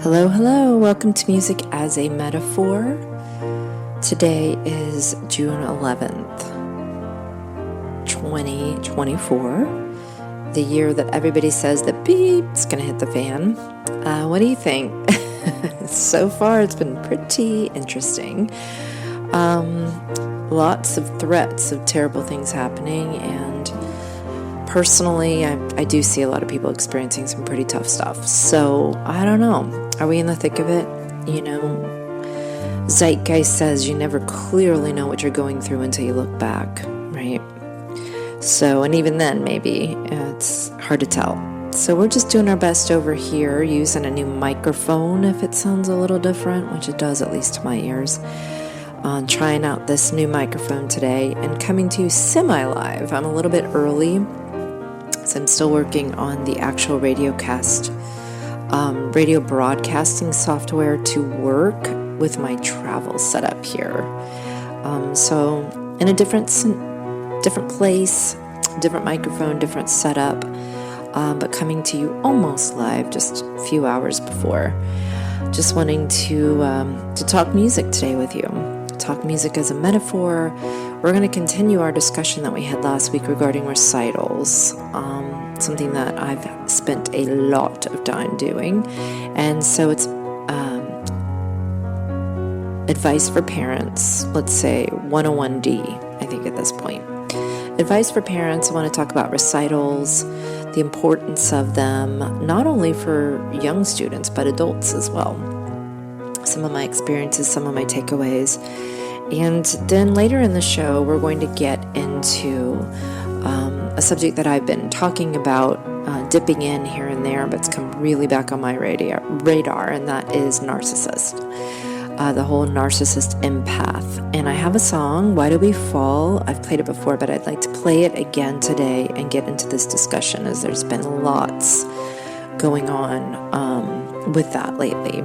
Hello, hello. Welcome to Music as a Metaphor. Today is June 11th, 2024, the year that everybody says that beep's going to hit the fan. What do you think? So far, it's been pretty interesting. Lots of threats of terrible things happening, and personally, I do see a lot of people experiencing some pretty tough stuff. So, I don't know. Are we in the thick of it? You know, Zeitgeist says you never clearly know what you're going through until you look back, right? So, and even then, maybe, it's hard to tell. So we're just doing our best over here, using a new microphone if it sounds a little different, which it does, at least to my ears. Trying out this new microphone today and coming to you semi-live. I'm a little bit early, so I'm still working on the actual radio broadcasting software to work with my travel setup here. So in a different place, different microphone, different setup, but coming to you almost live just a few hours before. Just wanting to talk music today with you. Talk music as a metaphor. We're going to continue our discussion that we had last week regarding recitals, something that I've spent a lot of time doing. And so it's advice for parents, let's say 101D, I think at this point. Advice for parents, I want to talk about recitals, the importance of them, not only for young students, but adults as well. Some of my experiences, some of my takeaways. And then later in the show, we're going to get into a subject that I've been talking about, dipping in here and there, but it's come really back on my radar, and that is narcissist. The whole narcissist empath. And I have a song, Why Do We Fall? I've played it before, but I'd like to play it again today and get into this discussion, as there's been lots going on with that lately,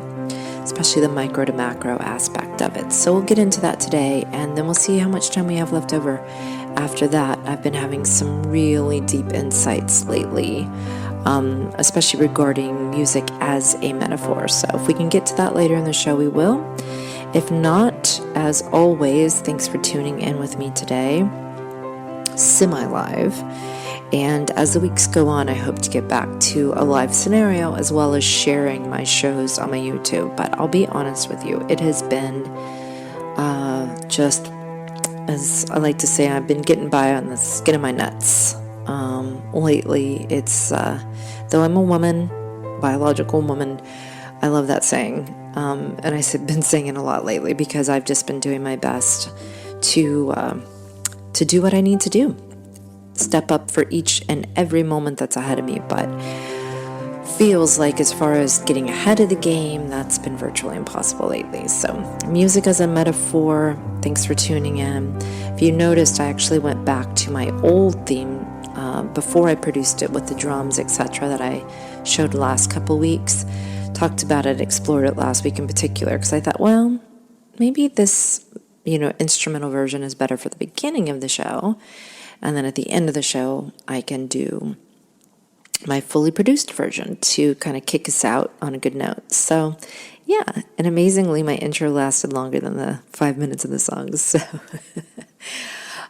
especially the micro to macro aspect of it. So we'll get into that today, and then we'll see how much time we have left over after that. I've been having some really deep insights lately, especially regarding music as a metaphor. So if we can get to that later in the show, we will. If not, as always, thanks for tuning in with me today, semi-live. And as the weeks go on, I hope to get back to a live scenario as well as sharing my shows on my YouTube. But I'll be honest with you, it has been just, as I like to say, I've been getting by on the skin of my nuts. Lately, it's, though I'm a woman, biological woman, I love that saying. And I've been saying it a lot lately because I've just been doing my best to do what I need to do. Step up for each and every moment that's ahead of me, but feels like as far as getting ahead of the game, that's been virtually impossible lately. So music as a metaphor, thanks for tuning in. If you noticed, I actually went back to my old theme before I produced it with the drums, etc., that I showed the last couple weeks. Talked about it, explored it last week in particular, because I thought, well, maybe this, instrumental version is better for the beginning of the show. And then at the end of the show, I can do my fully produced version to kind of kick us out on a good note. So, yeah, and amazingly, my intro lasted longer than the 5 minutes of the songs. So,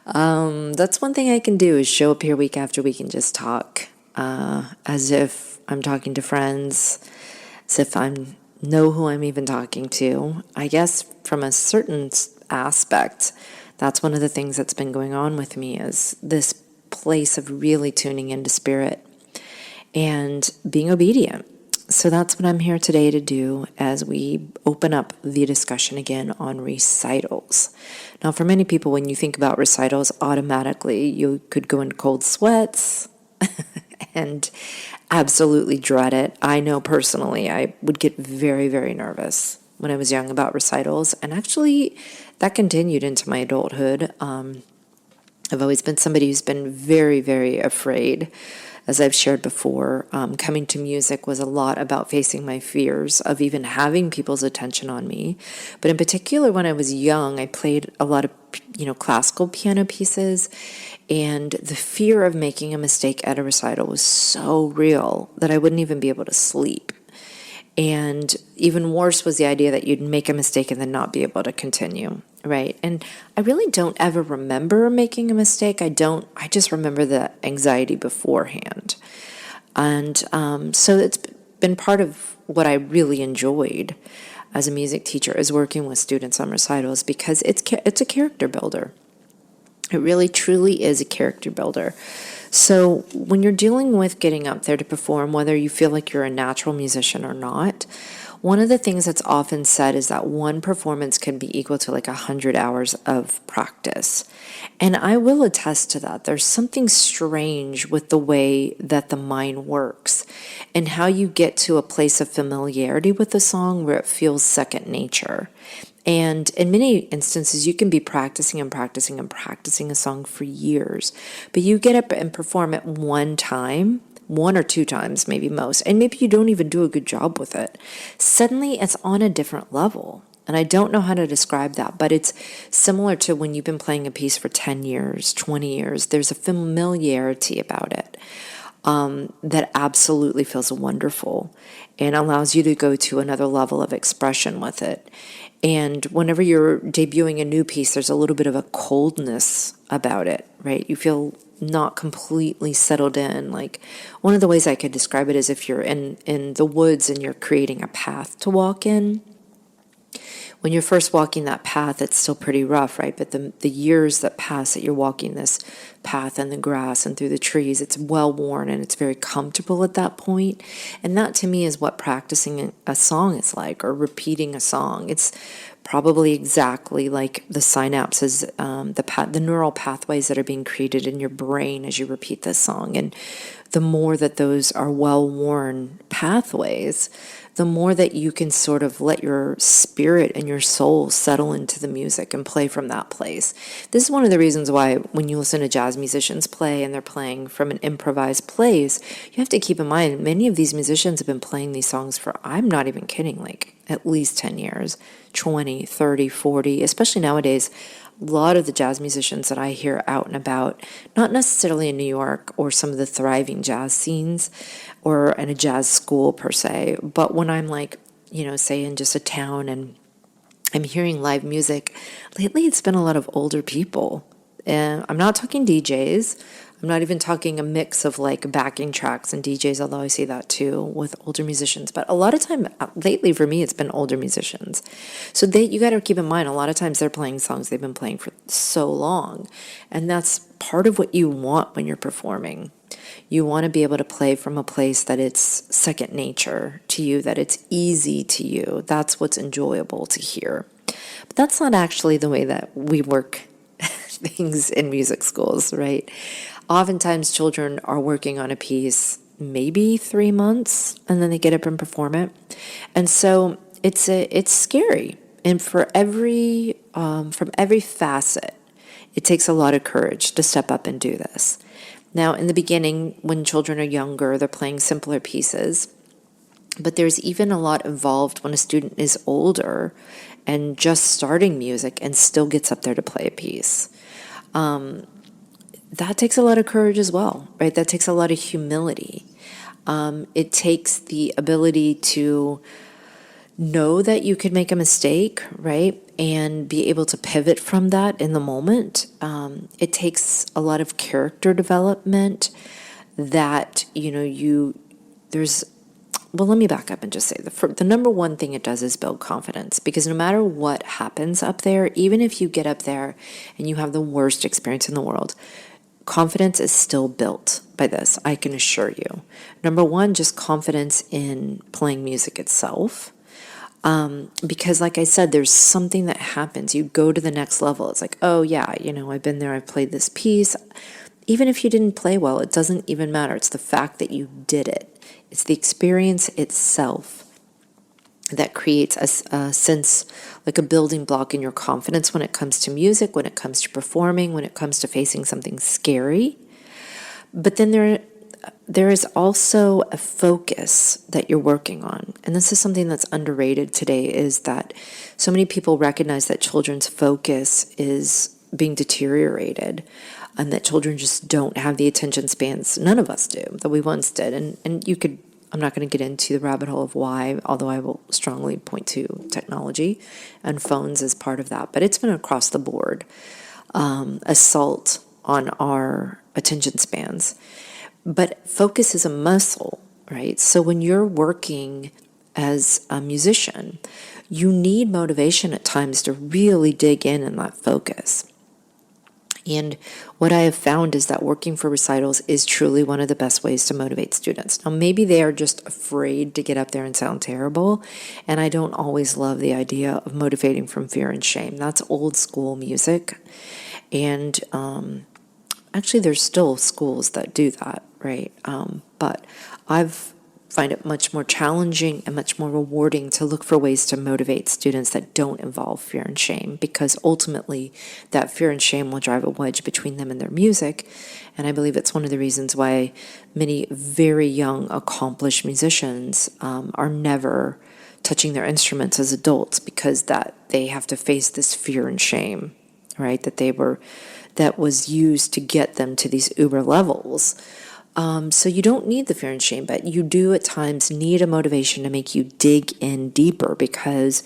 that's one thing I can do, is show up here week after week and just talk as if I'm talking to friends, as if I know who I'm even talking to. I guess from a certain aspect, that's one of the things that's been going on with me, is this place of really tuning into spirit and being obedient. So that's what I'm here today to do as we open up the discussion again on recitals. Now, for many people, when you think about recitals, automatically you could go into cold sweats and absolutely dread it. I know personally I would get very, very nervous when I was young about recitals, and actually that continued into my adulthood. I've always been somebody who's been very, very afraid. As I've shared before, coming to music was a lot about facing my fears of even having people's attention on me. But in particular, when I was young, I played a lot of, classical piano pieces, and the fear of making a mistake at a recital was so real that I wouldn't even be able to sleep. And even worse was the idea that you'd make a mistake and then not be able to continue, right? And I really don't ever remember making a mistake. I just remember the anxiety beforehand. And so it's been part of what I really enjoyed as a music teacher is working with students on recitals, because it's a character builder. It really truly is a character builder. So when you're dealing with getting up there to perform, whether you feel like you're a natural musician or not, one of the things that's often said is that one performance can be equal to like 100 hours of practice. And I will attest to that. There's something strange with the way that the mind works and how you get to a place of familiarity with the song where it feels second nature. And in many instances, you can be practicing and practicing and practicing a song for years, but you get up and perform it one time, one or two times, maybe most, and maybe you don't even do a good job with it. Suddenly, it's on a different level. And I don't know how to describe that, but it's similar to when you've been playing a piece for 10 years, 20 years. There's a familiarity about it that absolutely feels wonderful and allows you to go to another level of expression with it. And whenever you're debuting a new piece, there's a little bit of a coldness about it, right? You feel not completely settled in. Like, one of the ways I could describe it is if you're in the woods and you're creating a path to walk in. When you're first walking that path, it's still pretty rough, right? But the years that pass that you're walking this path in the grass and through the trees, it's well worn and it's very comfortable at that point. And that to me is what practicing a song is like, or repeating a song. It's probably exactly like the synapses, the neural pathways that are being created in your brain as you repeat this song. And the more that those are well-worn pathways, the more that you can sort of let your spirit and your soul settle into the music and play from that place. This is one of the reasons why when you listen to jazz musicians play and they're playing from an improvised place, you have to keep in mind many of these musicians have been playing these songs for, I'm not even kidding, like at least 10 years, 20, 30, 40, especially nowadays. A lot of the jazz musicians that I hear out and about, not necessarily in New York or some of the thriving jazz scenes or in a jazz school per se, but when I'm like, say in just a town and I'm hearing live music, lately it's been a lot of older people. And I'm not talking DJs. I'm not even talking a mix of like backing tracks and DJs, although I see that too with older musicians. But a lot of time lately for me, it's been older musicians. So you got to keep in mind, a lot of times they're playing songs they've been playing for so long. And that's part of what you want when you're performing. You want to be able to play from a place that it's second nature to you, that it's easy to you. That's what's enjoyable to hear. But that's not actually the way that we work things in music schools, right? Oftentimes children are working on a piece maybe 3 months and then they get up and perform it. And so it's scary. And from every facet, it takes a lot of courage to step up and do this. Now, in the beginning, when children are younger, they're playing simpler pieces. But there's even a lot involved when a student is older and just starting music and still gets up there to play a piece. That takes a lot of courage as well, right? That takes a lot of humility. It takes the ability to know that you could make a mistake, right? And be able to pivot from that in the moment. It takes a lot of character development that, well, let me back up and just say the number one thing it does is build confidence, because no matter what happens up there, even if you get up there and you have the worst experience in the world, confidence is still built by this, I can assure you. Number one, just confidence in playing music itself. Because like I said, there's something that happens. You go to the next level. It's like, oh yeah, I've been there, I've played this piece. Even if you didn't play well, it doesn't even matter. It's the fact that you did it. It's the experience itself that creates a sense, like a building block in your confidence when it comes to music, when it comes to performing, when it comes to facing something scary. But then there is also a focus that you're working on. And this is something that's underrated today, is that so many people recognize that children's focus is being deteriorated and that children just don't have the attention spans, none of us do, that we once did. And you could I'm not going to get into the rabbit hole of why, although I will strongly point to technology and phones as part of that. But it's been across the board assault on our attention spans. But focus is a muscle, right? So when you're working as a musician, you need motivation at times to really dig in that focus. And what I have found is that working for recitals is truly one of the best ways to motivate students. Now, maybe they are just afraid to get up there and sound terrible, and I don't always love the idea of motivating from fear and shame. That's old school music, and actually there's still schools that do that, right? But I've find it much more challenging and much more rewarding to look for ways to motivate students that don't involve fear and shame, because ultimately that fear and shame will drive a wedge between them and their music. And I believe it's one of the reasons why many very young, accomplished musicians are never touching their instruments as adults, because that they have to face this fear and shame, right? That was used to get them to these uber levels. So you don't need the fear and shame, but you do at times need a motivation to make you dig in deeper, because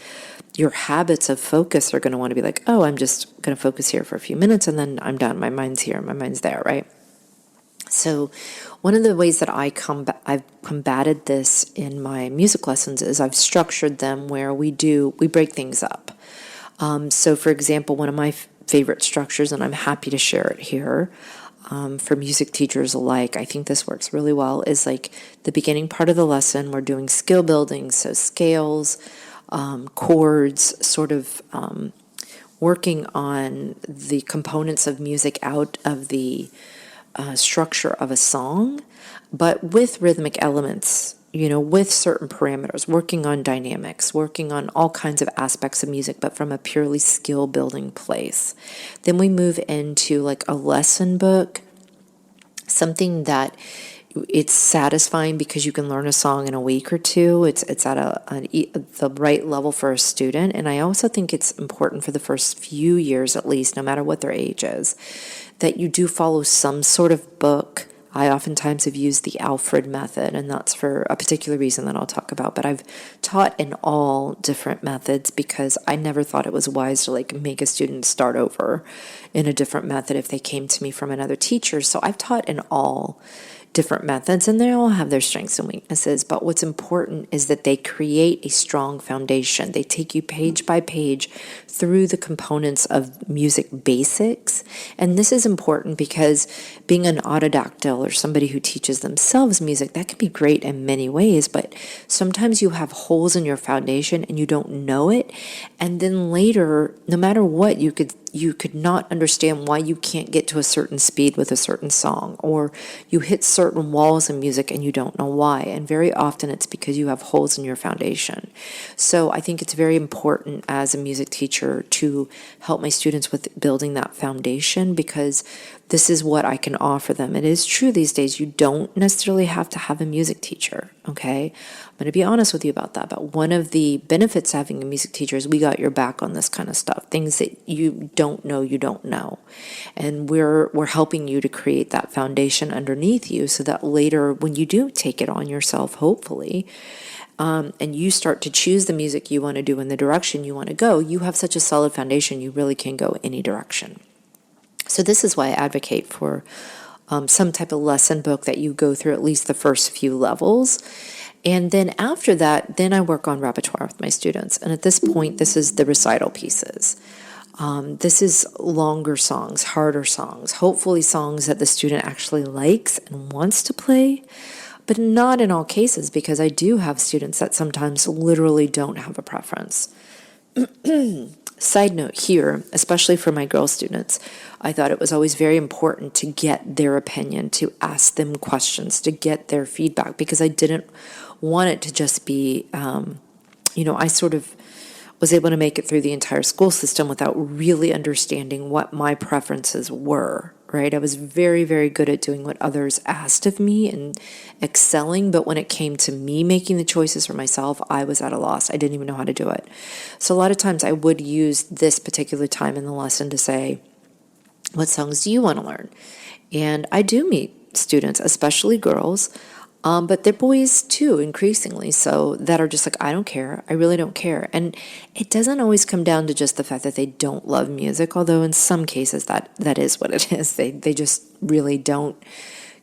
your habits of focus are going to want to be like, oh, I'm just going to focus here for a few minutes and then I'm done. My mind's here, my mind's there, right? So one of the ways that I've combated this in my music lessons is I've structured them where we break things up. So for example, one of my favorite structures, and I'm happy to share it here, for music teachers alike, I think this works really well, is like the beginning part of the lesson, we're doing skill building, so scales, chords, sort of working on the components of music out of the structure of a song, but with rhythmic elements, with certain parameters, working on dynamics, working on all kinds of aspects of music, but from a purely skill building place. Then we move into like a lesson book, something that it's satisfying because you can learn a song in a week or two. It's at the right level for a student. And I also think it's important for the first few years, at least, no matter what their age is, that you do follow some sort of book. I oftentimes have used the Alfred Method, and that's for a particular reason that I'll talk about. But I've taught in all different methods because I never thought it was wise to make a student start over in a different method if they came to me from another teacher. So I've taught in all different methods, and they all have their strengths and weaknesses. But what's important is that they create a strong foundation. They take you page by page through the components of music basics. And this is important because being an autodactyl or somebody who teaches themselves music, that can be great in many ways, but sometimes you have holes in your foundation and you don't know it. And then later, no matter what, you could not understand why you can't get to a certain speed with a certain song, or you hit certain walls in music and you don't know why. And very often it's because you have holes in your foundation. So I think it's very important as a music teacher to help my students with building that foundation, because this is what I can offer them. It is true these days, you don't necessarily have to have a music teacher, okay? I'm going to be honest with you about that, but one of the benefits of having a music teacher is we got your back on this kind of stuff, things that you don't know. And we're helping you to create that foundation underneath you so that later when you do take it on yourself, hopefully, and you start to choose the music you want to do in the direction you want to go, you have such a solid foundation, you really can go any direction. So this is why I advocate for some type of lesson book that you go through at least the first few levels. And then after that, then I work on repertoire with my students. And at this point, this is the recital pieces. This is longer songs, harder songs, hopefully songs that the student actually likes and wants to play, but not in all cases, because I do have students that sometimes literally don't have a preference. Side note here, especially for my girl students, I thought it was always very important to get their opinion, to ask them questions, to get their feedback, because I didn't want it to just be, I sort of was able to make it through the entire school system without really understanding what my preferences were, right? I was very, very good at doing what others asked of me and excelling, but when it came to me making the choices for myself, I was at a loss. I didn't even know how to do it. So a lot of times I would use this particular time in the lesson to say, what songs do you want to learn? And I do meet students, especially girls, But they're boys too, increasingly so, that are just like, I don't care. I really don't care. And it doesn't always come down to just the fact that they don't love music, although in some cases that is what it is. They just really don't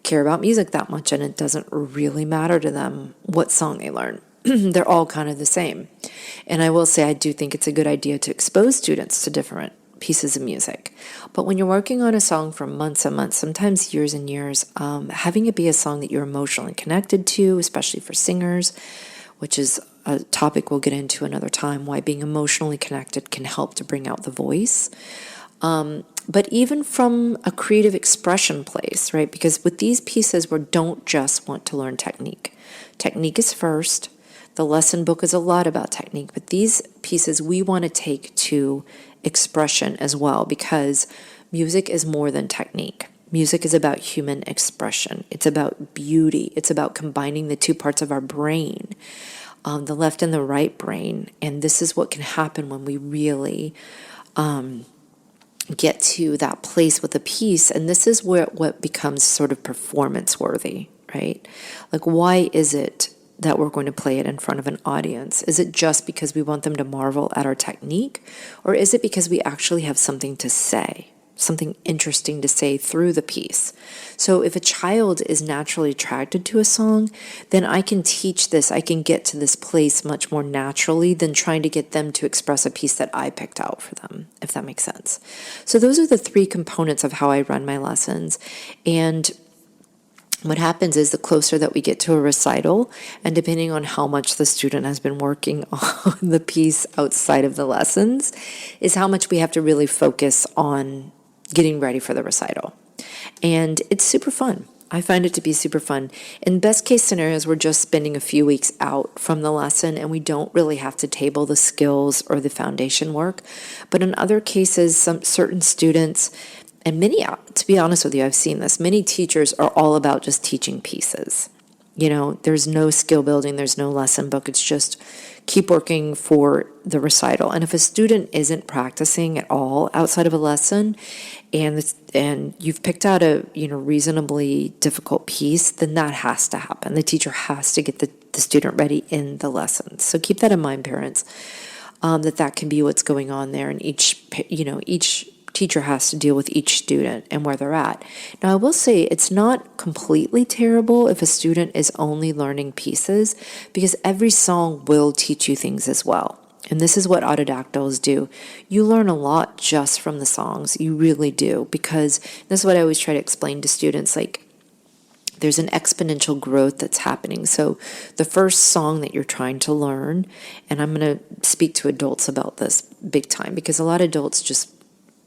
care about music that much, and it doesn't really matter to them what song they learn. They're all kind of the same. And I will say, I do think it's a good idea to expose students to different pieces of music. But when you're working on a song for months and months, sometimes years and years, having it be a song that you're emotionally connected to, especially for singers, which is a topic we'll get into another time, why being emotionally connected can help to bring out the voice. But even from a creative expression place, right? Because with these pieces, we don't just want to learn technique. Technique is first. The lesson book is a lot about technique, but these pieces we want to take to expression as well, because music is more than technique. Music is about human expression. It's about beauty. It's about combining the two parts of our brain, the left and the right brain. And this is what can happen when we really get to that place with a piece. And this is where what becomes sort of performance worthy, right? Like, why is it that we're going to play it in front of an audience? Is it just because we want them to marvel at our technique? Or is it because we actually have something to say, something interesting to say through the piece? So if a child is naturally attracted to a song, then I can teach this, I can get to this place much more naturally than trying to get them to express a piece that I picked out for them, if that makes sense. So those are the three components of how I run my lessons. And what happens is, the closer that we get to a recital, and depending on how much the student has been working on the piece outside of the lessons, is how much we have to really focus on getting ready for the recital. And it's super fun. I find it to be super fun. In best case scenarios, we're just spending a few weeks out from the lesson and we don't really have to table the skills or the foundation work. But in other cases, some certain students, and many, to be honest with you, I've seen this, many teachers are all about just teaching pieces. You know, there's no skill building, there's no lesson book. It's just keep working for the recital. And if a student isn't practicing at all outside of a lesson, and you've picked out a reasonably difficult piece, then that has to happen. The teacher has to get the student ready in the lesson. So keep that in mind, parents, that can be what's going on there. And each teacher has to deal with each student and where they're at. Now, I will say it's not completely terrible if a student is only learning pieces, because every song will teach you things as well. And this is what autodactyls do. You learn a lot just from the songs. You really do, because this is what I always try to explain to students, like, there's an exponential growth that's happening. So the first song that you're trying to learn, and I'm going to speak to adults about this big time, because a lot of adults just,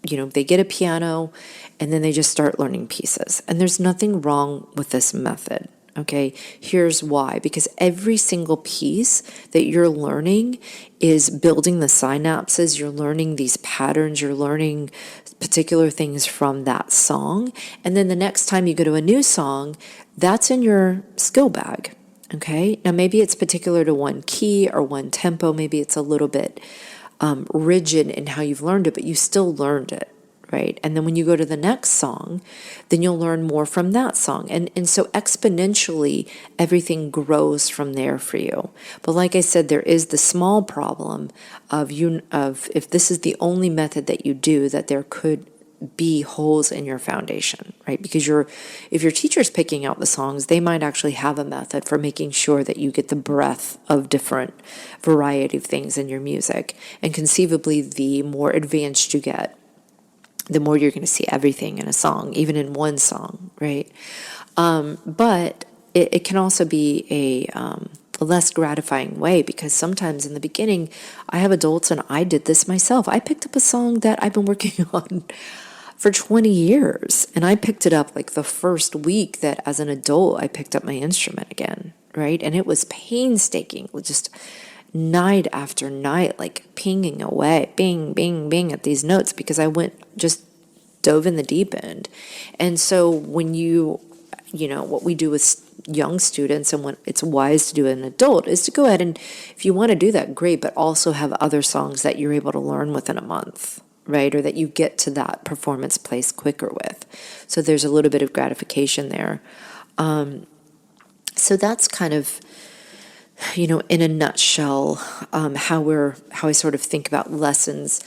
they get a piano and then they just start learning pieces. And there's nothing wrong with this method, okay? Here's why. Because every single piece that you're learning is building the synapses. You're learning these patterns. You're learning particular things from that song. And then the next time you go to a new song, that's in your skill bag, okay? Now, maybe it's particular to one key or one tempo. Maybe it's a little bit rigid in how you've learned it, but you still learned it, right? And then when you go to the next song, then you'll learn more from that song. And so exponentially, everything grows from there for you. But like I said, there is the small problem of if this is the only method that you do, that there could be holes in your foundation, right? Because if your teacher's picking out the songs, they might actually have a method for making sure that you get the breadth of different variety of things in your music. And conceivably, the more advanced you get, the more you're going to see everything in a song, even in one song, right? But it can also be a less gratifying way, because sometimes in the beginning, I have adults, and I did this myself. I picked up a song that I've been working on for 20 years, and I picked it up like the first week that as an adult I picked up my instrument again, right? And it was painstaking, just night after night, like pinging away, bing, bing, bing at these notes, because I just dove in the deep end. And so when what we do with young students, and what it's wise to do as an adult, is to go ahead and, if you want to do that, great, but also have other songs that you're able to learn within a month, right? Or that you get to that performance place quicker with. So there's a little bit of gratification there. So that's kind of, in a nutshell, how I sort of think about lessons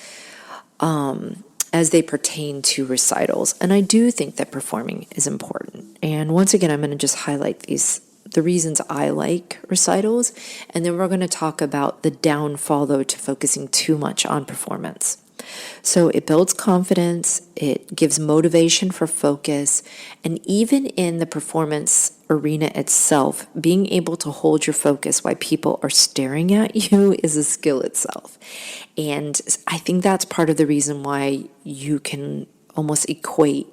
as they pertain to recitals. And I do think that performing is important. And once again, I'm going to just highlight the reasons I like recitals, and then we're going to talk about the downfall, though, to focusing too much on performance. So it builds confidence, it gives motivation for focus, and even in the performance arena itself, being able to hold your focus while people are staring at you is a skill itself. And I think that's part of the reason why you can almost equate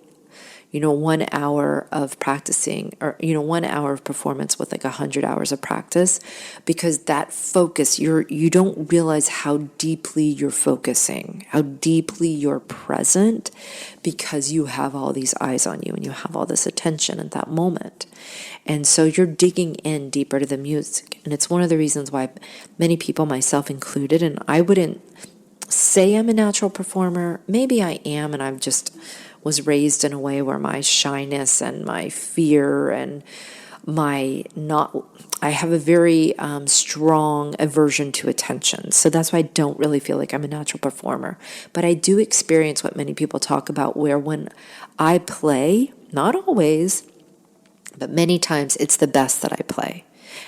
1 hour of practicing or, 1 hour of performance with like 100 hours of practice, because that focus, you don't realize how deeply you're focusing, how deeply you're present, because you have all these eyes on you and you have all this attention at that moment. And so you're digging in deeper to the music. And it's one of the reasons why many people, myself included, and I wouldn't say I'm a natural performer. Maybe I am, and I've just was raised in a way where my shyness and my fear and I have a very strong aversion to attention. So that's why I don't really feel like I'm a natural performer. But I do experience what many people talk about, where when I play, not always, but many times it's the best that I play.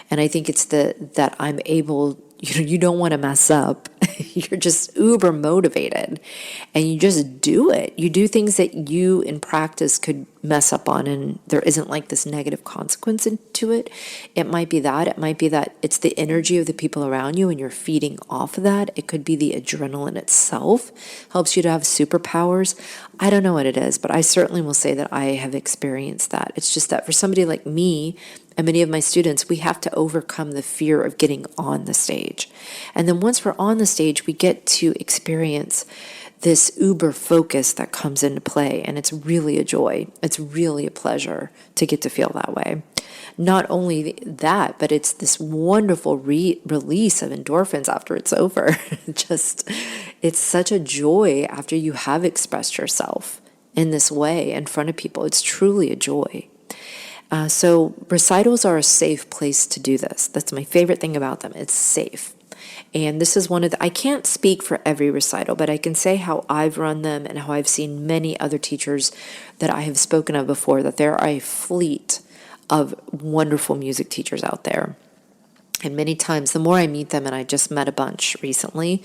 And I think it's that I'm able, you don't want to mess up. You're just uber motivated and you just do it. You do things that you in practice could mess up on, and there isn't like this negative consequence to it. It might be that it's the energy of the people around you and you're feeding off of that. It could be the adrenaline itself helps you to have superpowers. I don't know what it is, but I certainly will say that I have experienced that. It's just that for somebody like me and many of my students, we have to overcome the fear of getting on the stage. And then once we're on the stage, we get to experience this uber focus that comes into play. And it's really a joy. It's really a pleasure to get to feel that way. Not only that, but it's this wonderful release of endorphins after it's over. It's such a joy after you have expressed yourself in this way in front of people. It's truly a joy. So recitals are a safe place to do this. That's my favorite thing about them. It's safe. And this is I can't speak for every recital, but I can say how I've run them and how I've seen many other teachers that I have spoken of before, that there are a fleet of wonderful music teachers out there. And many times, the more I meet them, and I just met a bunch recently,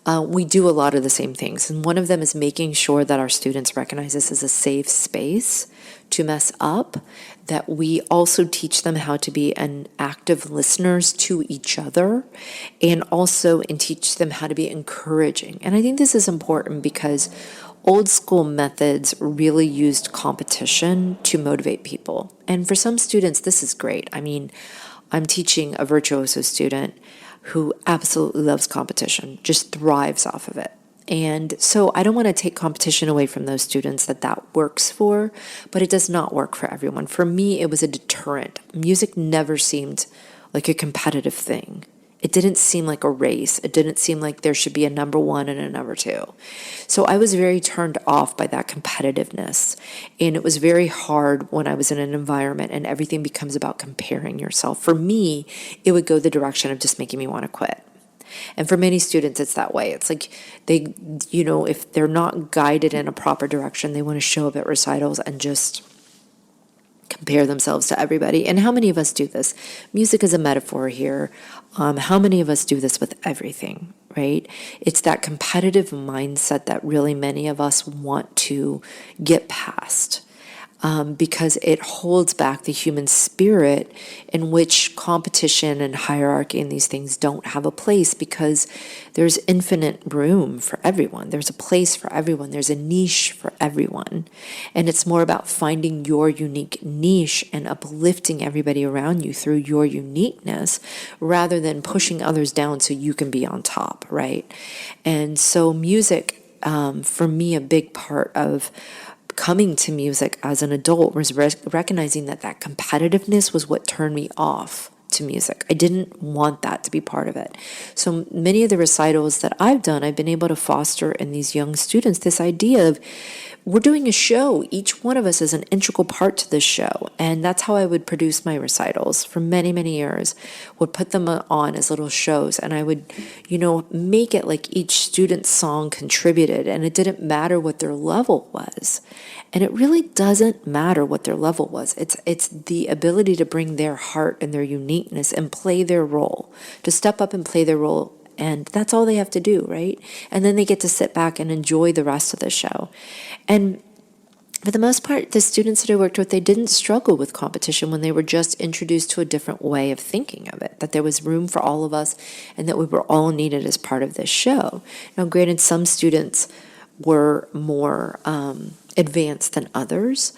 we do a lot of the same things. And one of them is making sure that our students recognize this as a safe space to mess up, that we also teach them how to be an active listeners to each other, and also teach them how to be encouraging. And I think this is important because old school methods really used competition to motivate people. And for some students, this is great. I mean, I'm teaching a virtuoso student who absolutely loves competition, just thrives off of it. And so I don't want to take competition away from those students that works for, but it does not work for everyone. For me, it was a deterrent. Music never seemed like a competitive thing. It didn't seem like a race. It didn't seem like there should be a number one and a number two. So I was very turned off by that competitiveness. And it was very hard when I was in an environment and everything becomes about comparing yourself. For me, it would go the direction of just making me want to quit. And for many students, it's that way. It's like they, if they're not guided in a proper direction, they want to show up at recitals and just compare themselves to everybody. And how many of us do this? Music is a metaphor here. How many of us do this with everything, right? It's that competitive mindset that really many of us want to get past. Because it holds back the human spirit, in which competition and hierarchy and these things don't have a place, because there's infinite room for everyone. There's a place for everyone. There's a niche for everyone. And it's more about finding your unique niche and uplifting everybody around you through your uniqueness, rather than pushing others down so you can be on top, right? And so music, for me, a big part of coming to music as an adult was recognizing that competitiveness was what turned me off to music. I didn't want that to be part of it. So many of the recitals that I've done, I've been able to foster in these young students this idea of we're doing a show. Each one of us is an integral part to this show. And that's how I would produce my recitals for many, many years. Would put them on as little shows. And I would, make it like each student's song contributed. And it didn't matter what their level was. And it really doesn't matter what their level was. It's the ability to bring their heart and their uniqueness and play their role, to step up and play their role. And that's all they have to do, right? And then they get to sit back and enjoy the rest of the show. And for the most part, the students that I worked with, they didn't struggle with competition when they were just introduced to a different way of thinking of it, that there was room for all of us and that we were all needed as part of this show. Now, granted, some students were more advanced than others.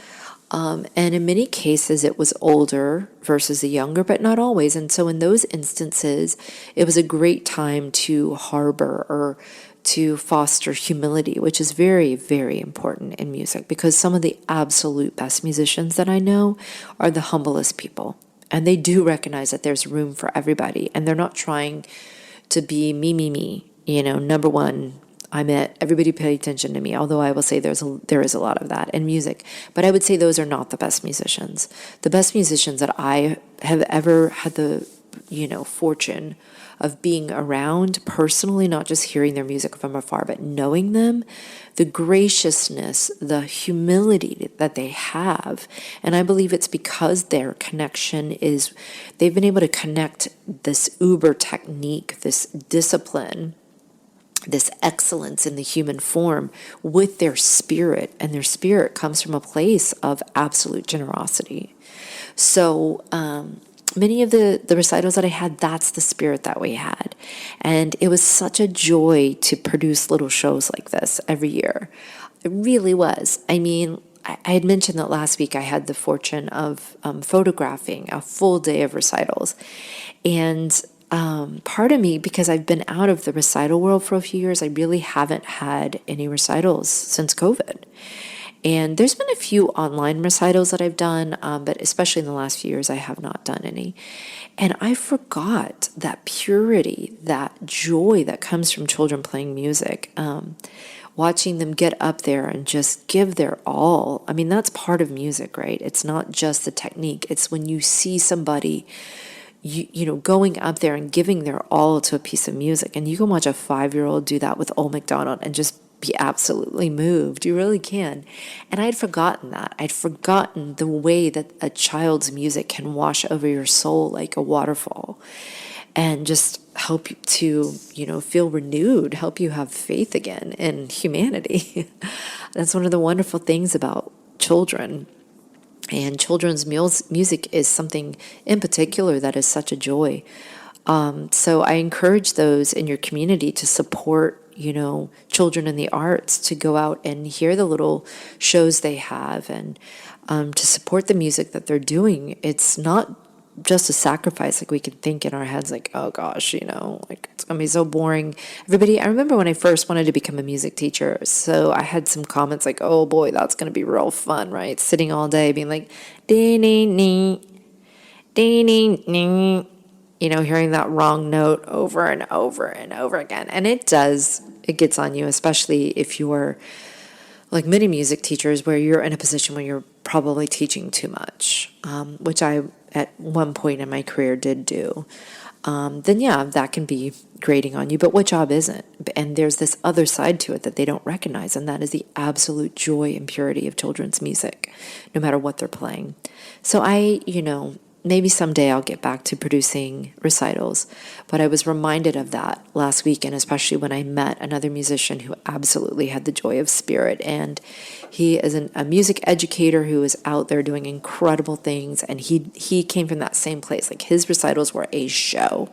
And in many cases, it was older versus the younger, but not always. And so in those instances, it was a great time to harbor or to foster humility, which is very, very important in music, because some of the absolute best musicians that I know are the humblest people. And they do recognize that there's room for everybody. And they're not trying to be me, number one. I'm it. Everybody pay attention to me. Although I will say there is a lot of that in music, but I would say those are not the best musicians. The best musicians that I have ever had the, fortune of being around personally, not just hearing their music from afar, but knowing them, the graciousness, the humility that they have. And I believe it's because their connection is, they've been able to connect this uber technique, this discipline, this excellence in the human form with their spirit, and their spirit comes from a place of absolute generosity. So many of the recitals that I had, that's the spirit that we had. And it was such a joy to produce little shows like this every year. It really was. I mean, I had mentioned that last week I had the fortune of photographing a full day of recitals. And part of me, because I've been out of the recital world for a few years, I really haven't had any recitals since COVID. And there's been a few online recitals that I've done, but especially in the last few years, I have not done any. And I forgot that purity, that joy that comes from children playing music, watching them get up there and just give their all. I mean, that's part of music, right? It's not just the technique. It's when you see somebody going up there and giving their all to a piece of music. And you can watch a 5-year-old do that with Old MacDonald and just be absolutely moved. You really can. And I'd forgotten that. I'd forgotten the way that a child's music can wash over your soul like a waterfall and just help you to, feel renewed, help you have faith again in humanity. That's one of the wonderful things about children. And children's music is something in particular that is such a joy. So I encourage those in your community to support, children in the arts, to go out and hear the little shows they have, and to support the music that they're doing. It's not just a sacrifice like we can think in our heads, like, oh gosh, like it's gonna be so boring. I remember when I first wanted to become a music teacher, so I had some comments like, oh boy, that's gonna be real fun, right? Sitting all day being like, dee-nee-nee, dee-nee-nee, hearing that wrong note over and over and over again. And it gets on you, especially if you're like many music teachers where you're in a position where you're probably teaching too much, which I at one point in my career did do. Then yeah, that can be grating on you, but what job isn't? And there's this other side to it that they don't recognize, and that is the absolute joy and purity of children's music, no matter what they're playing. So maybe someday I'll get back to producing recitals, but I was reminded of that last week, and especially when I met another musician who absolutely had the joy of spirit, and he is a music educator who is out there doing incredible things, and he came from that same place. Like, his recitals were a show,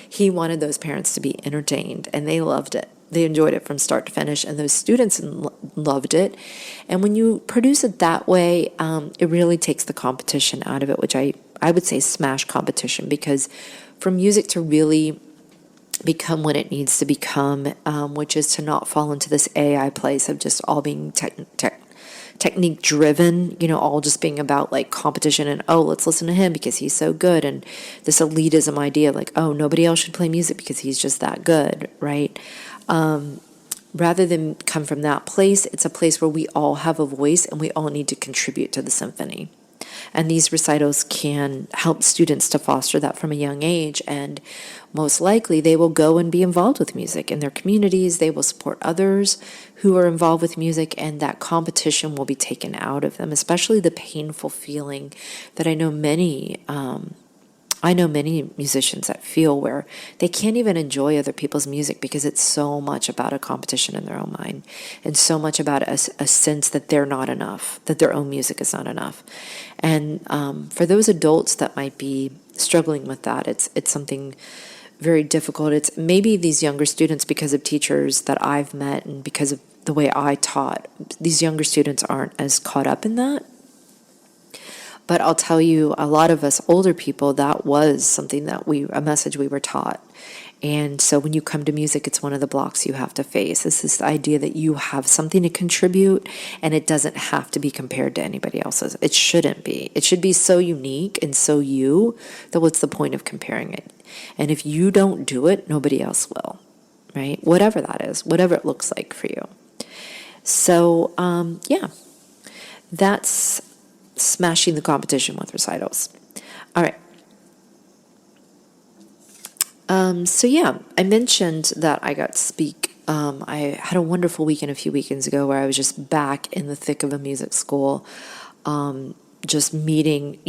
He wanted those parents to be entertained, and they loved it. They enjoyed it from start to finish, and those students loved it. And when you produce it that way, it really takes the competition out of it, which I would say smash competition, because for music to really become what it needs to become, which is to not fall into this AI place of just all being technique driven, all just being about like competition and, oh, let's listen to him because he's so good. And this elitism idea, like, oh, nobody else should play music because he's just that good, right? Rather than come from that place, it's a place where we all have a voice and we all need to contribute to the symphony. And these recitals can help students to foster that from a young age. And most likely they will go and be involved with music in their communities. They will support others who are involved with music, and that competition will be taken out of them, especially the painful feeling that I know many musicians that feel, where they can't even enjoy other people's music because it's so much about a competition in their own mind, and so much about a sense that they're not enough, that their own music is not enough. And for those adults that might be struggling with that, it's something very difficult. It's maybe these younger students, because of teachers that I've met and because of the way I taught, these younger students aren't as caught up in that. But I'll tell you, a lot of us older people, that was something that a message we were taught. And so when you come to music, it's one of the blocks you have to face. It's this idea that you have something to contribute, and it doesn't have to be compared to anybody else's. It shouldn't be. It should be so unique and so you that what's the point of comparing it? And if you don't do it, nobody else will, right? Whatever that is, whatever it looks like for you. So, that's smashing the competition with recitals. All right. I mentioned that I got to speak. I had a wonderful weekend a few weekends ago where I was just back in the thick of a music school, just meeting,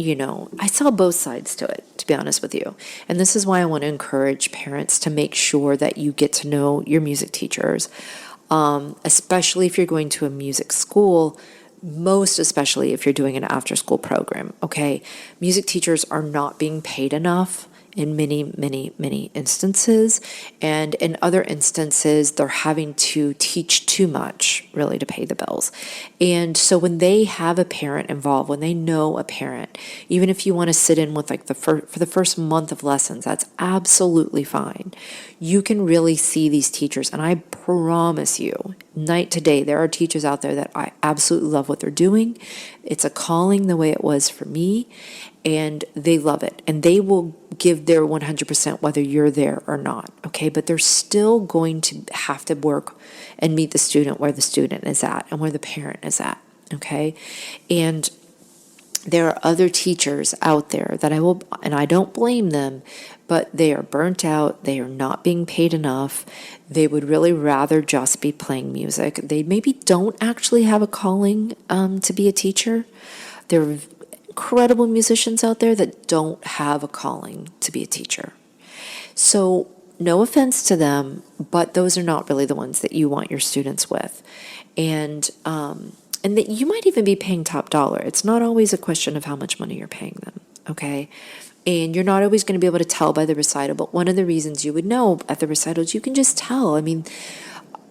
I saw both sides to it, to be honest with you. And this is why I want to encourage parents to make sure that you get to know your music teachers, especially if you're going to a music school. Most especially if you're doing an after-school program, okay? Music teachers are not being paid enough in many, many, many instances. And in other instances, they're having to teach too much, really, to pay the bills. And so when they have a parent involved, when they know a parent, even if you want to sit in with like for the first month of lessons, that's absolutely fine. You can really see these teachers. And I promise you, night to day, there are teachers out there that I absolutely love what they're doing. It's a calling the way it was for me, and they love it. And they will give their 100% whether you're there or not, okay? But they're still going to have to work and meet the student where the student is at and where the parent is at, okay? And there are other teachers out there that and I don't blame them, but they are burnt out. They are not being paid enough. They would really rather just be playing music. They maybe don't actually have a calling to be a teacher. There are incredible musicians out there that don't have a calling to be a teacher. So no offense to them, but those are not really the ones that you want your students with. And that you might even be paying top dollar. It's not always a question of how much money you're paying them, okay? And you're not always going to be able to tell by the recital, but one of the reasons you would know at the recitals, you can just tell. I mean,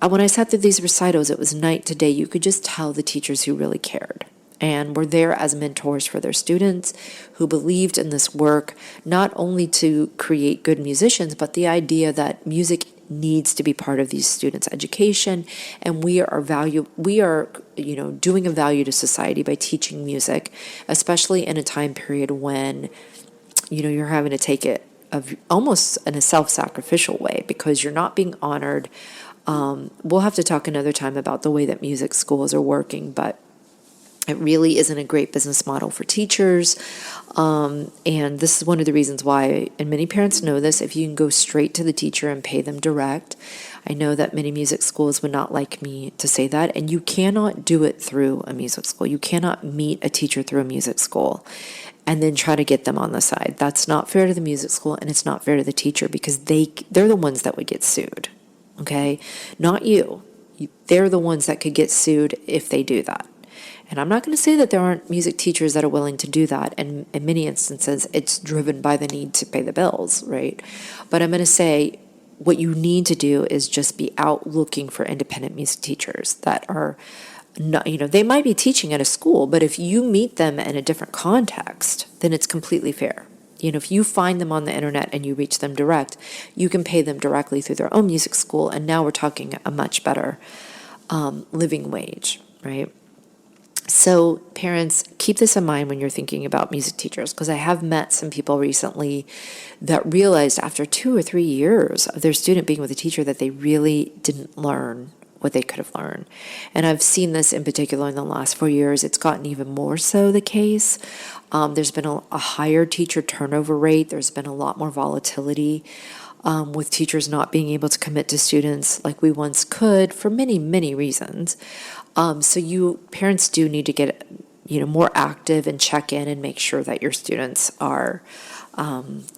when I sat through these recitals, it was night to day. You could just tell the teachers who really cared and were there as mentors for their students, who believed in this work, not only to create good musicians, but the idea that music needs to be part of these students' education, and we are doing a value to society by teaching music, especially in a time period when you're having to take it almost in a self-sacrificial way because you're not being honored. We'll have to talk another time about the way that music schools are working, but it really isn't a great business model for teachers. And this is one of the reasons why, and many parents know this, if you can go straight to the teacher and pay them direct. I know that many music schools would not like me to say that, and you cannot do it through a music school. You cannot meet a teacher through a music school and then try to get them on the side. That's not fair to the music school, and it's not fair to the teacher because they're the ones that would get sued, okay? Not you. They're the ones that could get sued if they do that. And I'm not going to say that there aren't music teachers that are willing to do that. And in many instances, it's driven by the need to pay the bills, right? But I'm going to say what you need to do is just be out looking for independent music teachers that are not, they might be teaching at a school, but if you meet them in a different context, then it's completely fair. If you find them on the internet and you reach them direct, you can pay them directly through their own music school. And now we're talking a much better living wage, right? So parents, keep this in mind when you're thinking about music teachers, because I have met some people recently that realized after 2 or 3 years of their student being with a teacher that they really didn't learn what they could have learned. And I've seen this in particular in the last 4 years. It's gotten even more so the case. There's been a higher teacher turnover rate. There's been a lot more volatility with teachers not being able to commit to students like we once could for many, many reasons. So you parents do need to get more active and check in and make sure that your students are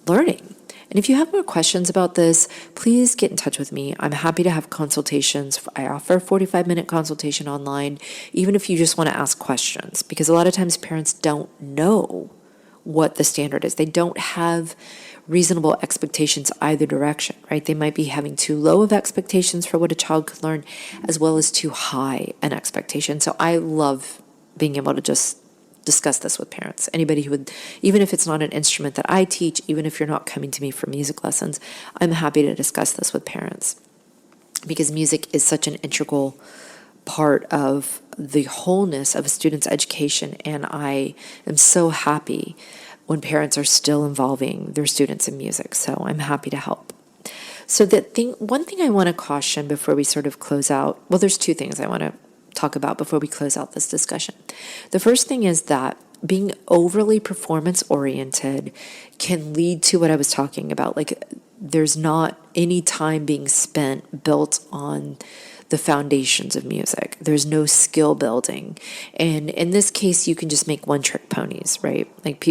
learning. And if you have more questions about this, please get in touch with me. I'm happy to have consultations. I offer a 45-minute consultation online, even if you just want to ask questions, because a lot of times parents don't know what the standard is. They don't have reasonable expectations either direction, right? They might be having too low of expectations for what a child could learn, as well as too high an expectation. So I love being able to just discuss this with parents. Anybody who would, even if it's not an instrument that I teach, even if you're not coming to me for music lessons, I'm happy to discuss this with parents, because music is such an integral part of the wholeness of a student's education. And I am so happy when parents are still involving their students in music. So I'm happy to help. So one thing I want to caution before we sort of close out, well, there's two things I want to talk about before we close out this discussion. The first thing is that being overly performance oriented can lead to what I was talking about. Like, there's not any time being spent built on the foundations of music. There's no skill building. And in this case, you can just make one-trick ponies, right? Like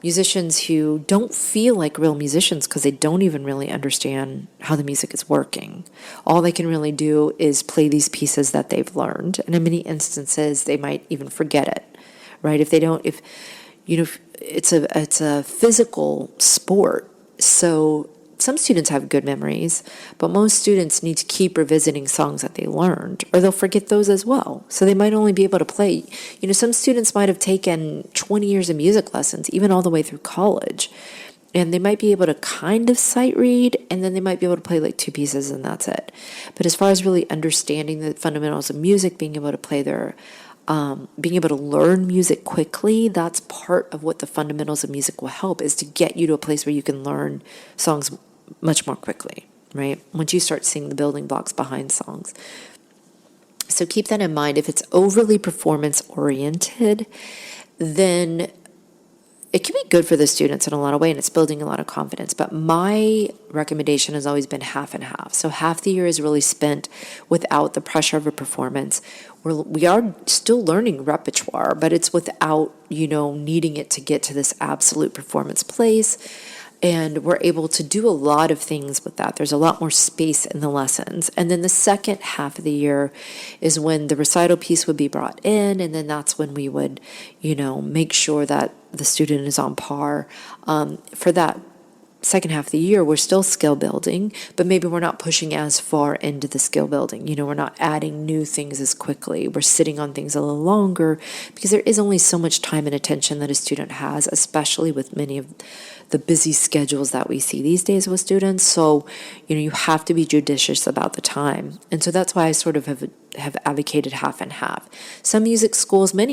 musicians who don't feel like real musicians because they don't even really understand how the music is working. All they can really do is play these pieces that they've learned. And in many instances, they might even forget it, right? If it's a physical sport. So some students have good memories, but most students need to keep revisiting songs that they learned, or they'll forget those as well. So they might only be able to play, some students might have taken 20 years of music lessons, even all the way through college, and they might be able to kind of sight read, and then they might be able to play like 2 pieces, and that's it. But as far as really understanding the fundamentals of music, being able to play being able to learn music quickly, that's part of what the fundamentals of music will help, is to get you to a place where you can learn songs much more quickly, right? Once you start seeing the building blocks behind songs. So keep that in mind. If it's overly performance oriented, then it can be good for the students in a lot of ways, and it's building a lot of confidence. But my recommendation has always been half and half. So half the year is really spent without the pressure of a performance. We are still learning repertoire, but it's without, needing it to get to this absolute performance place. And we're able to do a lot of things with that. There's a lot more space in the lessons. And then the second half of the year is when the recital piece would be brought in. And then that's when we would, make sure that the student is on par. For that second half of the year, we're still skill building, but maybe we're not pushing as far into the skill building. We're not adding new things as quickly. We're sitting on things a little longer, because there is only so much time and attention that a student has, especially with many of the busy schedules that we see these days with students. So, you have to be judicious about the time. And so that's why I sort of have advocated half and half. Many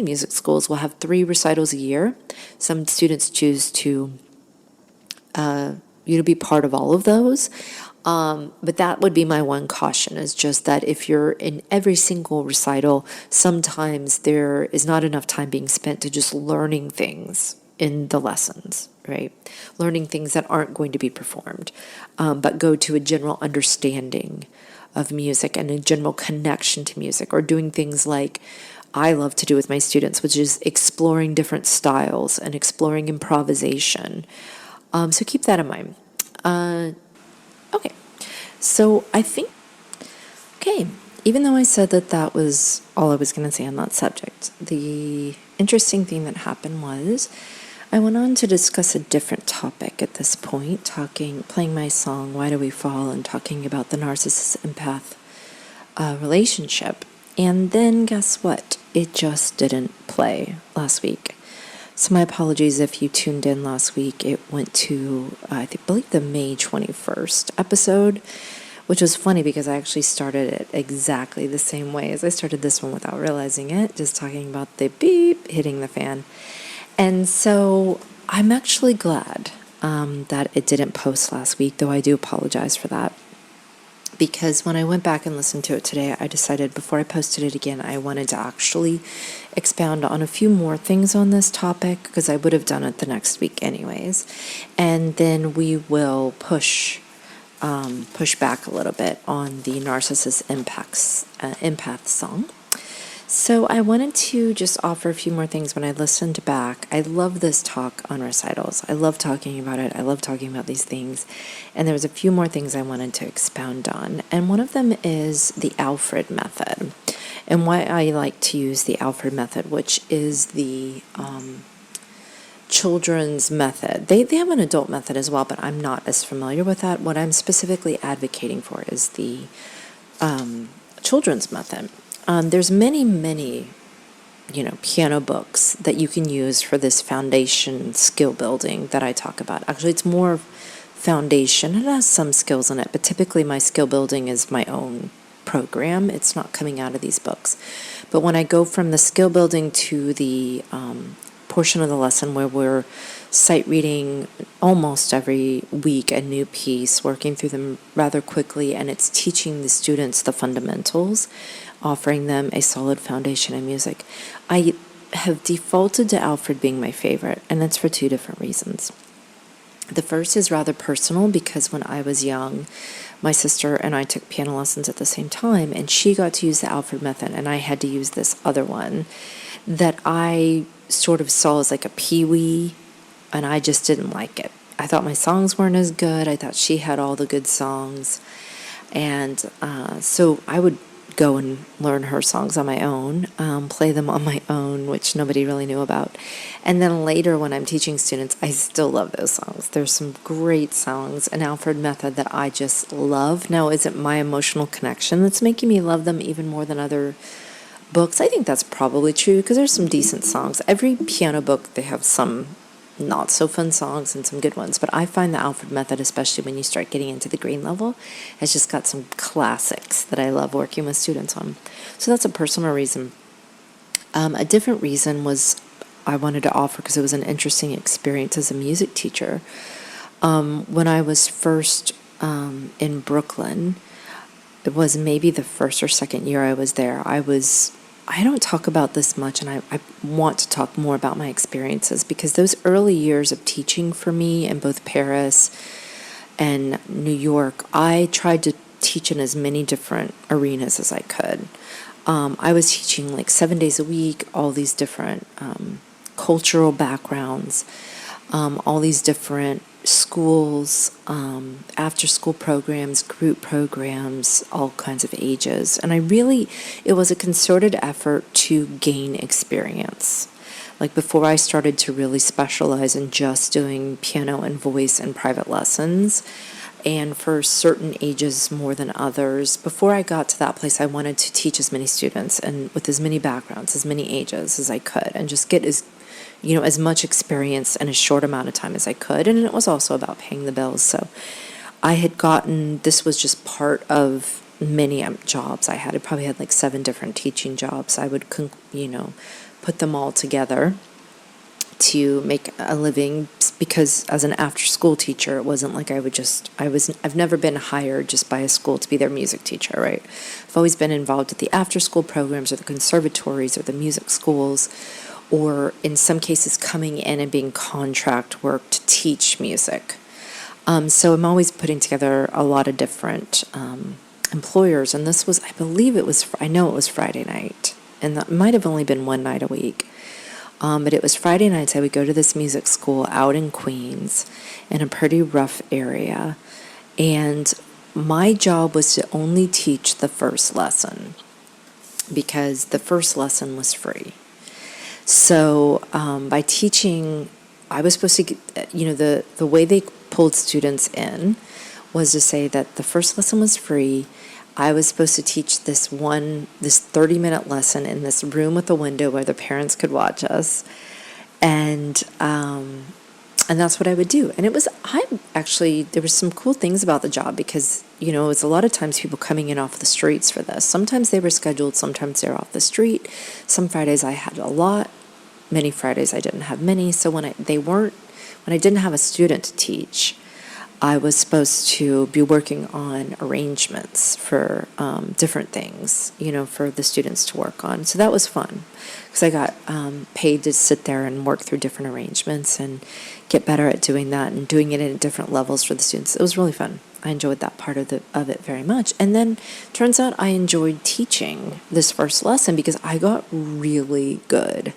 music schools will have 3 recitals a year. Some students choose to be part of all of those. But that would be my one caution, is just that if you're in every single recital, sometimes there is not enough time being spent to just learning things in the lessons, right? Learning things that aren't going to be performed, but go to a general understanding of music and a general connection to music, or doing things like I love to do with my students, which is exploring different styles and exploring improvisation. So keep that in mind. Okay, so even though I said that was all I was going to say on that subject, the interesting thing that happened was I went on to discuss a different topic at this point, playing my song, Why Do We Fall, and talking about the narcissist-empath relationship. And then guess what? It just didn't play last week. So my apologies if you tuned in last week. It went to, I believe, the May 21st episode, which was funny because I actually started it exactly the same way as I started this one without realizing it, just talking about the beep hitting the fan. And so I'm actually glad that it didn't post last week, though I do apologize for that. Because when I went back and listened to it today, I decided before I posted it again, I wanted to actually expound on a few more things on this topic, because I would have done it the next week anyways. And then we will push back a little bit on the Narcissist Empath song. So I wanted to just offer a few more things when I listened back. I love this talk on recitals. I love talking about it. I love talking about these things. And there was a few more things I wanted to expound on. And one of them is the Alfred Method, and why I like to use the Alfred Method, which is the children's method. They have an adult method as well, but I'm not as familiar with that. What I'm specifically advocating for is the children's method. There's many, piano books that you can use for this foundation skill building that I talk about. Actually, it's more foundation. It has some skills in it, but typically my skill building is my own program. It's not coming out of these books. But when I go from the skill building to the portion of the lesson where we're sight reading almost every week a new piece, working through them rather quickly, and it's teaching the students the fundamentals, offering them a solid foundation in music. I have defaulted to Alfred being my favorite, and that's for two different reasons. The first is rather personal, because when I was young, my sister and I took piano lessons at the same time, and she got to use the Alfred Method, and I had to use this other one that I sort of saw as like a peewee, and I just didn't like it. I thought my songs weren't as good. I thought she had all the good songs, and so I would go and learn her songs on my own, play them on my own, which nobody really knew about. And then later when I'm teaching students, I still love those songs. There's some great songs in Alfred Method that I just love. Now, is it my emotional connection that's making me love them even more than other books? I think that's probably true, because there's some decent songs. Every piano book, they have some not so fun songs and some good ones, but I find the Alfred Method, especially when you start getting into the green level, has just got some classics that I love working with students on. So that's a personal reason. A different reason was I wanted to offer, because it was an interesting experience as a music teacher. When I was first in Brooklyn, it was maybe the first or second year I was there, I don't talk about this much, and I want to talk more about my experiences, because those early years of teaching for me in both Paris and New York, I tried to teach in as many different arenas as I could. I was teaching like 7 days a week, all these different cultural backgrounds, all these different schools, after-school programs, group programs, all kinds of ages. And it was a concerted effort to gain experience. Like before I started to really specialize in just doing piano and voice and private lessons, and for certain ages more than others, before I got to that place, I wanted to teach as many students and with as many backgrounds, as many ages as I could, and just get as much experience in a short amount of time as I could. And it was also about paying the bills. So this was just part of many jobs I had. I probably had like 7 different teaching jobs. I would, put them all together to make a living, because as an after-school teacher, it wasn't like I've never been hired just by a school to be their music teacher, right? I've always been involved with the after-school programs or the conservatories or the music schools, or in some cases coming in and being contract work to teach music. So I'm always putting together a lot of different employers, and this was, I know it was Friday night, and that might have only been one night a week. But it was Friday nights. I would go to this music school out in Queens in a pretty rough area, and my job was to only teach the first lesson, because the first lesson was free. So by teaching, I was supposed to get, the way they pulled students in was to say that the first lesson was free. I was supposed to teach this 30-minute lesson in this room with a window where the parents could watch us. And And that's what I would do. And there were some cool things about the job because, it was a lot of times people coming in off the streets for this. Sometimes they were scheduled, sometimes they were off the street. Some Fridays I had a lot, many Fridays I didn't have many. So when I didn't have a student to teach, I was supposed to be working on arrangements for different things, for the students to work on. So that was fun because I got paid to sit there and work through different arrangements and get better at doing that and doing it at different levels for the students. It was really fun. I enjoyed that part of it very much. And then turns out I enjoyed teaching this first lesson because I got really good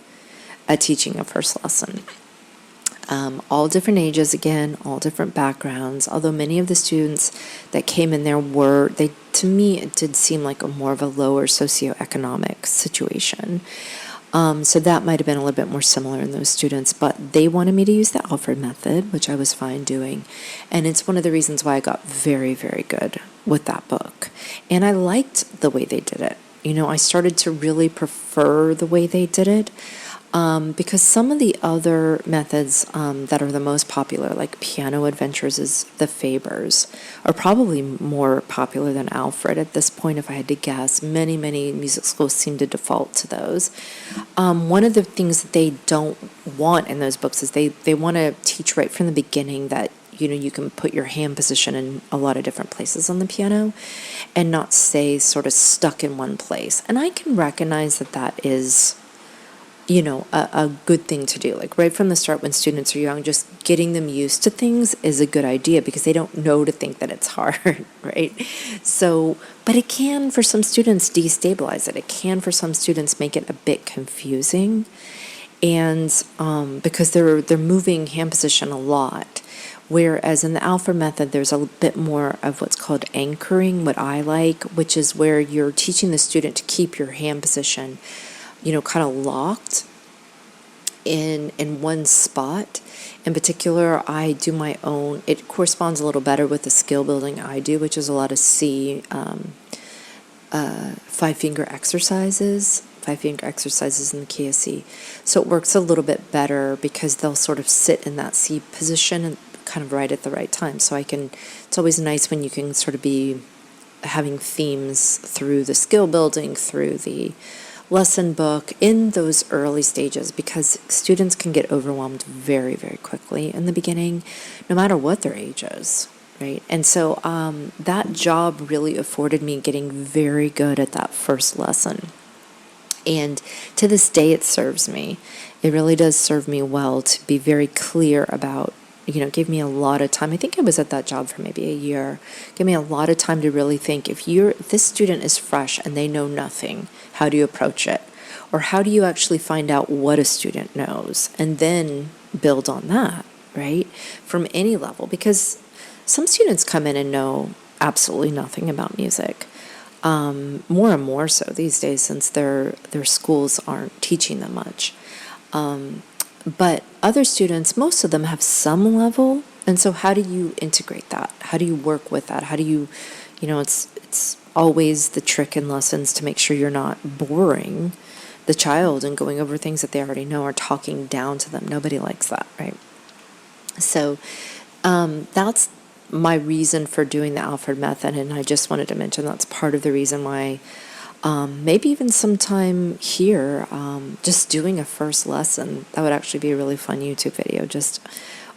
at teaching a first lesson. All different ages, again, all different backgrounds, although many of the students that came in there to me, it did seem like more of a lower socioeconomic situation. So that might have been a little bit more similar in those students, but they wanted me to use the Alfred Method, which I was fine doing. And it's one of the reasons why I got very, very good with that book. And I liked the way they did it. I started to really prefer the way they did it. Because some of the other methods that are the most popular, like Piano Adventures is the Fabers, are probably more popular than Alfred at this point, if I had to guess. Many music schools seem to default to those. One of the things that they don't want in those books is they want to teach right from the beginning that you can put your hand position in a lot of different places on the piano and not stay sort of stuck in one place. And I can recognize that is a good thing to do. Like right from the start when students are young, just getting them used to things is a good idea because they don't know to think that it's hard, right? So, but it can, for some students, destabilize it. It can, for some students, make it a bit confusing. And because they're moving hand position a lot. Whereas in the Alfred Method, there's a bit more of what's called anchoring, what I like, which is where you're teaching the student to keep your hand position kind of locked in one spot. In particular, I do my own. It corresponds a little better with the skill building I do, which is a lot of C, 5-finger exercises in the key of C. So it works a little bit better because they'll sort of sit in that C position and kind of right at the right time. So it's always nice when you can sort of be having themes through the skill building, through the lesson book in those early stages, because students can get overwhelmed very, very quickly in the beginning, no matter what their age is, right? And so that job really afforded me getting very good at that first lesson. And to this day, it serves me. It really does serve me well to be very clear about, gave me a lot of time. I think I was at that job for maybe a year. Gave me a lot of time to really think, if this student is fresh and they know nothing, how do you approach it? Or how do you actually find out what a student knows and then build on that, right? From any level, because some students come in and know absolutely nothing about music. More and more so these days, since their schools aren't teaching them much. But other students, most of them have some level. And so how do you integrate that? How do you work with that? How do you, it's always the trick in lessons to make sure you're not boring the child and going over things that they already know or talking down to them. Nobody likes that, right? So that's my reason for doing the Alfred Method. And I just wanted to mention that's part of the reason why maybe even sometime here, just doing a first lesson, that would actually be a really fun YouTube video, just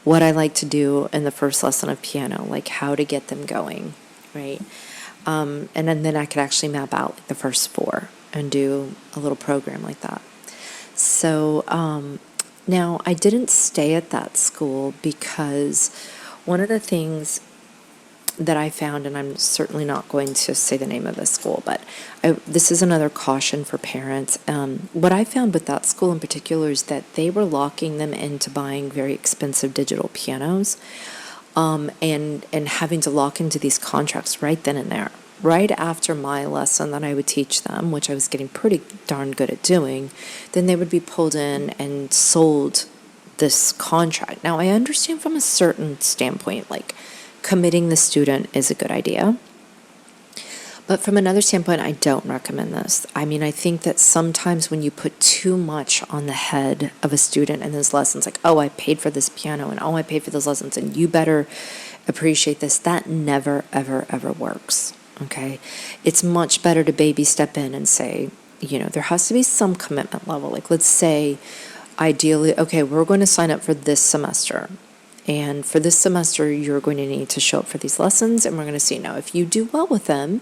what I like to do in the first lesson of piano, like how to get them going, right? And then I could actually map out like the first 4 and do a little program like that. So now I didn't stay at that school because one of the things that I found, and I'm certainly not going to say the name of the school, but this is another caution for parents. What I found with that school in particular is that they were locking them into buying very expensive digital pianos, and having to lock into these contracts right then and there. Right after my lesson that I would teach them, which I was getting pretty darn good at doing, then they would be pulled in and sold this contract. Now, I understand from a certain standpoint, like, committing the student is a good idea. But from another standpoint, I don't recommend this. I mean, I think that sometimes when you put too much on the head of a student in those lessons, like, oh, I paid for this piano and oh, I paid for those lessons and you better appreciate this, that never, ever, ever works. Okay? It's much better to baby step in and say, there has to be some commitment level. Like, let's say, ideally, okay, we're going to sign up for this semester. And for this semester, you're going to need to show up for these lessons, and we're going to see. Now, if you do well with them,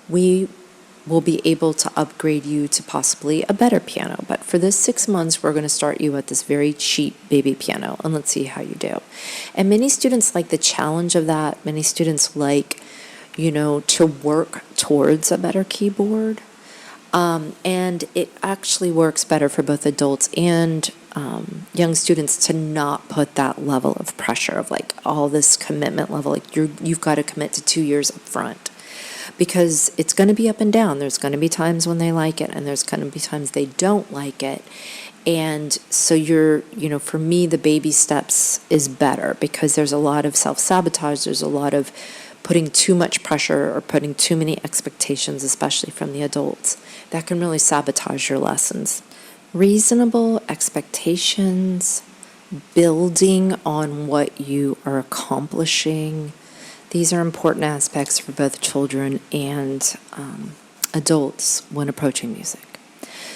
we will be able to upgrade you to possibly a better piano. But for this 6 months, we're going to start you at this very cheap baby piano, and let's see how you do. And many students like the challenge of that. Many students like, to work towards a better keyboard. And it actually works better for both adults and young students to not put that level of pressure of like all this commitment level. Like you've got to commit to 2 years up front, because it's going to be up and down. There's going to be times when they like it and there's going to be times they don't like it. And so for me, the baby steps is better, because there's a lot of self-sabotage. There's a lot of putting too much pressure or putting too many expectations, especially from the adults, that can really sabotage your lessons. Reasonable expectations, building on what you are accomplishing, these are important aspects for both children and adults when approaching music.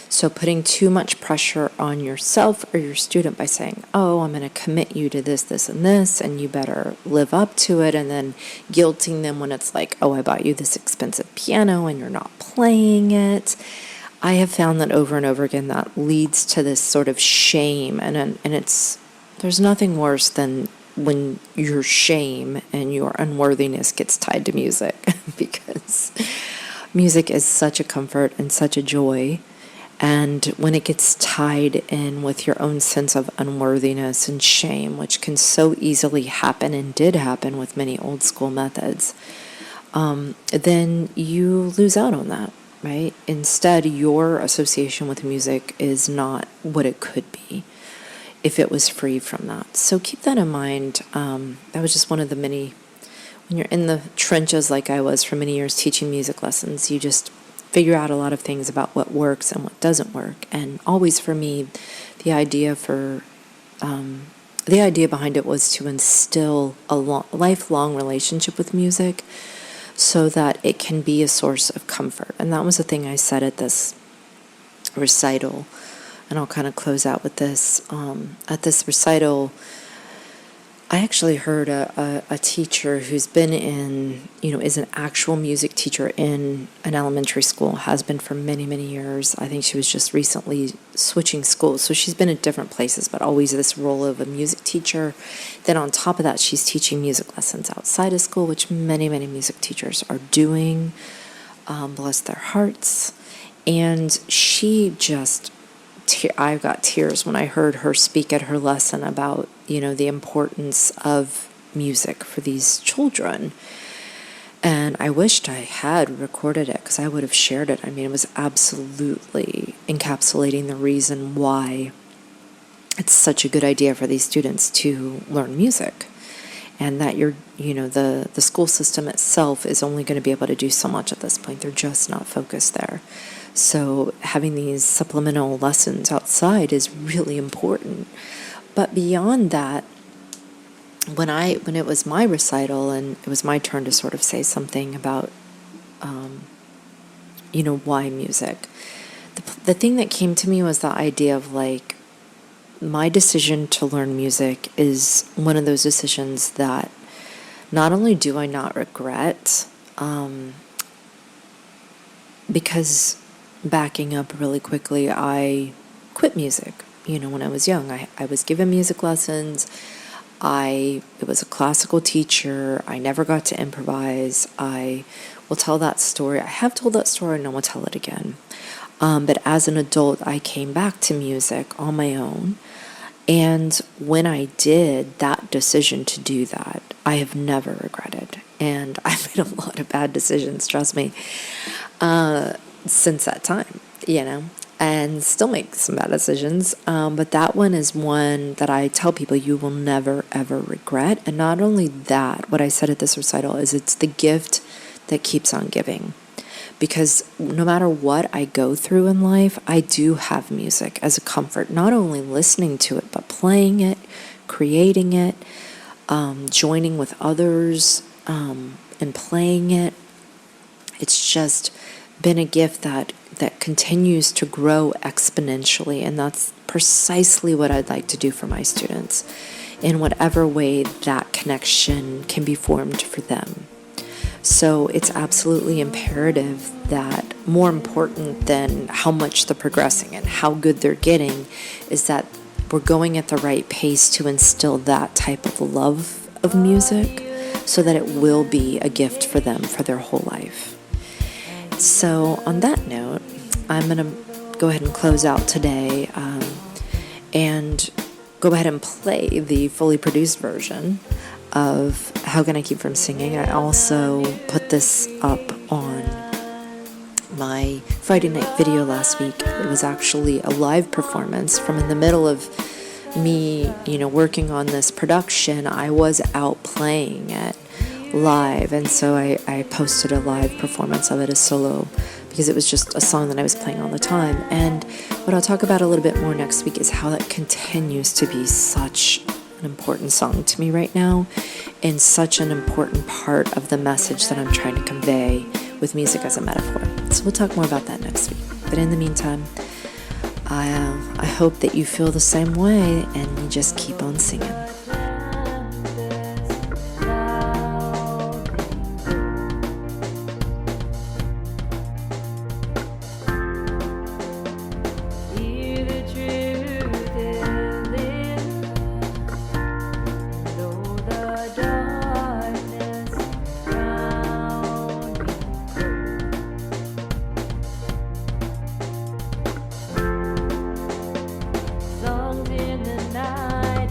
So putting too much pressure on yourself or your student by saying, oh, I'm going to commit you to this, this, and this, and you better live up to it, and then guilting them when it's like, oh, I bought you this expensive piano and you're not playing it. I have found that over and over again that leads to this sort of shame, and there's nothing worse than when your shame and your unworthiness gets tied to music, because music is such a comfort and such a joy. And when it gets tied in with your own sense of unworthiness and shame, which can so easily happen and did happen with many old school methods, then you lose out on that, right? Instead, your association with music is not what it could be if it was free from that. So keep that in mind. That was just one of the many, when you're in the trenches like I was for many years teaching music lessons, you just figure out a lot of things about what works and what doesn't work. And always for me, the idea behind it was to instill a lifelong relationship with music so that it can be a source of comfort. And that was the thing I said at this recital. And I'll kind of close out with this. At this recital, I actually heard a teacher who's been in, is an actual music teacher in an elementary school, has been for many, many years. I think she was just recently switching schools. So she's been at different places, but always this role of a music teacher. Then on top of that, she's teaching music lessons outside of school, which many, many music teachers are doing. Bless their hearts. And she just... I got tears when I heard her speak at her lesson about, the importance of music for these children. And I wished I had recorded it, because I would have shared it. I mean, it was absolutely encapsulating the reason why it's such a good idea for these students to learn music. And that the school system itself is only going to be able to do so much at this point. They're just not focused there. So having these supplemental lessons outside is really important. But beyond that, when it was my recital and it was my turn to sort of say something about, why music, the thing that came to me was the idea of like, my decision to learn music is one of those decisions that not only do I not regret, because backing up really quickly, I quit music. When I was young, I was given music lessons. It was a classical teacher. I never got to improvise. I will tell that story. I have told that story and I will tell it again. But as an adult, I came back to music on my own. And when I did that decision to do that, I have never regretted. And I've made a lot of bad decisions, trust me, since that time, and still make some bad decisions. But that one is one that I tell people you will never, ever regret. And not only that, what I said at this recital is it's the gift that keeps on giving. because no matter what I go through in life, I do have music as a comfort, not only listening to it, but playing it, creating it, joining with others, and playing it. It's just been a gift that continues to grow exponentially, and that's precisely what I'd like to do for my students in whatever way that connection can be formed for them. So it's absolutely imperative that, more important than how much they're progressing and how good they're getting, is that we're going at the right pace to instill that type of love of music so that it will be a gift for them for their whole life. So on that note, I'm going to go ahead and close out today and go ahead and play the fully produced version of How Can I Keep From Singing. I also put this up on my Friday night video last week. It was actually a live performance from in the middle of me, working on this production. I was out playing it live, and so I posted a live performance of it as solo, because it was just a song that I was playing all the time. And what I'll talk about a little bit more next week is how that continues to be such an important song to me right now, and such an important part of the message that I'm trying to convey with music as a metaphor. So we'll talk more about that next week. But in the meantime, I hope that you feel the same way and you just keep on singing. Songs in the night,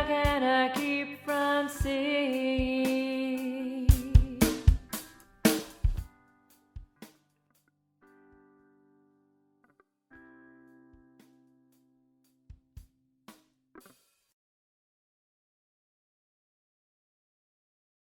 can I keep from seeing